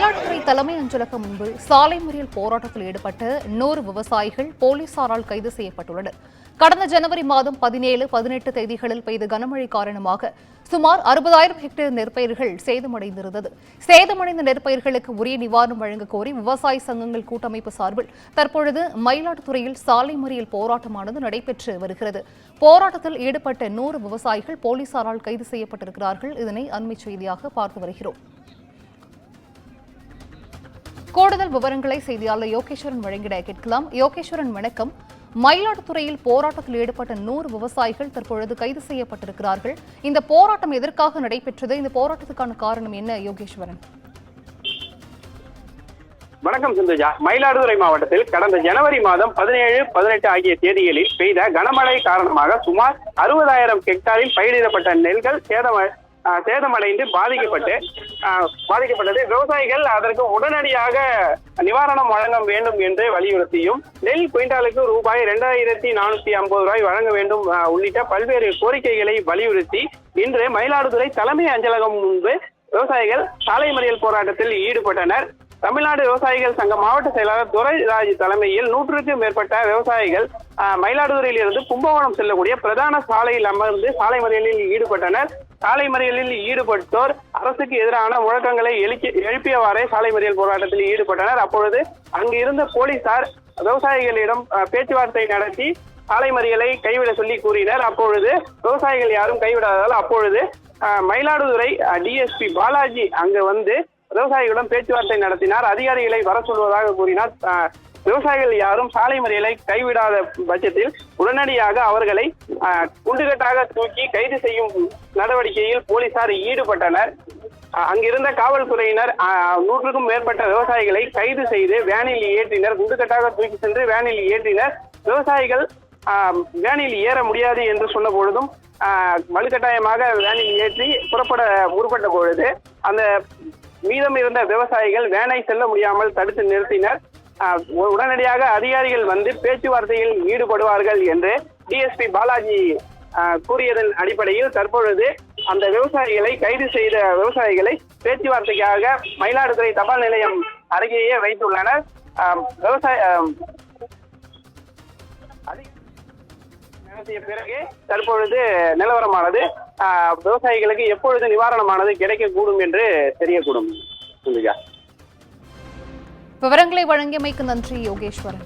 மயிலாடுதுறை தலைமை அஞ்சலகம் முன்பு சாலை மறியல் போராட்டத்தில் ஈடுபட்ட 100 விவசாயிகள் போலீசாரால் கைது செய்யப்பட்டுள்ளனர். கடந்த ஜனவரி மாதம் 17, 18 தேதிகளில் பெய்த கனமழை காரணமாக சுமார் 60,000 ஹெக்டேர் நெற்பயிர்கள் சேதமடைந்திருந்தது. சேதமடைந்த நெற்பயிர்களுக்கு உரிய நிவாரணம் வழங்க கோரி விவசாய சங்கங்கள் கூட்டமைப்பு சார்பில் தற்பொழுது மயிலாடுதுறையில் சாலை மறியல் போராட்டமானது நடைபெற்று வருகிறது. போராட்டத்தில் ஈடுபட்ட 100 விவசாயிகள் போலீசாரால் கைது செய்யப்பட்டிருக்கிறார்கள். இதனை அண்மைச் செய்தியாக பார்த்து வருகிறோம். கூடுதல் விவரங்களை செய்தியாளர் யோகேஸ்வரன் வழங்கிட கேட்கலாம். யோகேஸ்வரன், வணக்கம். மயிலாடுதுறையில் போராட்டத்தில் ஈடுபட்ட 100 விவசாயிகள் தற்பொழுது கைது செய்யப்பட்டிருக்கிறார்கள். இந்த போராட்டம் எதற்காக நடைபெற்றது? இந்த போராட்டத்துக்கான காரணம் என்ன யோகேஸ்வரன்? வணக்கம் சிந்துஜா. மயிலாடுதுறை மாவட்டத்தில் கடந்த ஜனவரி மாதம் 17, 18 ஆகிய தேதிகளில் பெய்த கனமழை காரணமாக சுமார் 60,000 ஹெக்டாரில் பயிரிடப்பட்ட நெல்கள் சேதமடைந்து பாதிக்கப்பட்டது. விவசாயிகள் அதற்கு உடனடியாக நிவாரணம் வழங்க வேண்டும் என்று வலியுறுத்தியும் நெல் குவிண்டாலுக்கு ரூபாய் 2,450 வழங்க வேண்டும் உள்ளிட்ட பல்வேறு கோரிக்கைகளை வலியுறுத்தி இன்று மயிலாடுதுறை தலைமை அஞ்சலகம் முன்பு விவசாயிகள் சாலை மறியல் போராட்டத்தில் ஈடுபட்டனர். தமிழ்நாடு விவசாயிகள் சங்க மாவட்ட செயலாளர் துரைராஜ் தலைமையில் 100க்கும் மேற்பட்ட விவசாயிகள் மயிலாடுதுறையில் இருந்து கும்பகோணம் செல்லக்கூடிய பிரதான சாலையில் அமர்ந்து சாலை மறியலில் ஈடுபட்டனர். சாலை மறியலில் ஈடுபட்டோர் அரசுக்கு எதிரான முழக்கங்களை எழுப்பியவாறே சாலை மறியல் போராட்டத்தில் ஈடுபட்டனர். அப்பொழுது அங்கு இருந்த போலீசார் விவசாயிகளிடம் பேச்சுவார்த்தை நடத்தி சாலை மறியலை கைவிட சொல்லி கூறினர். அப்பொழுது விவசாயிகள் யாரும் கைவிடாததால் அப்பொழுது மயிலாடுதுறை டிஎஸ்பி பாலாஜி அங்கு வந்து விவசாயிகளிடம் பேச்சுவார்த்தை நடத்தினார். அதிகாரிகளை வர சொல்வதாக கூறினார். விவசாயிகள் யாரும் சாலை மறியலை கைவிடாத பட்சத்தில் உடனடியாக அவர்களை குண்டுகட்டாக தூக்கி கைது செய்யும் நடவடிக்கையில் போலீசார் ஈடுபட்டனர். அங்கிருந்த காவல்துறையினர் 100க்கும் மேற்பட்ட விவசாயிகளை கைது செய்து வேனில் ஏற்றினர். குண்டுகட்டாக தூக்கி சென்று வேனில் ஏற்றினர். விவசாயிகள் வேனில் ஏற முடியாது என்று சொன்ன பொழுதும் வலுக்கட்டாயமாக வேனில் ஏற்றி புறப்பட முற்பட்ட பொழுது அந்த மீதம் இருந்த விவசாயிகள் வேனை செல்ல முடியாமல் தடுத்து நிறுத்தினர். உடனடியாக அதிகாரிகள் வந்து பேச்சுவார்த்தையில் ஈடுபடுவார்கள் என்று டிஎஸ்பி பாலாஜி கூறியதன் அடிப்படையில் தற்பொழுது அந்த விவசாயிகளை கைது செய்த விவசாயிகளை பேச்சுவார்த்தைக்காக மயிலாடுதுறை தபால் நிலையம் அருகேயே வைத்துள்ளனர். நடத்திய பிறகு தற்பொழுது நிலவரமானது விவசாயிகளுக்கு எப்பொழுது நிவாரணமானது கிடைக்கக்கூடும் என்று தெரியக்கூடும். விவரங்களை வழங்கியமைக்கு நன்றி யோகேஸ்வரன்.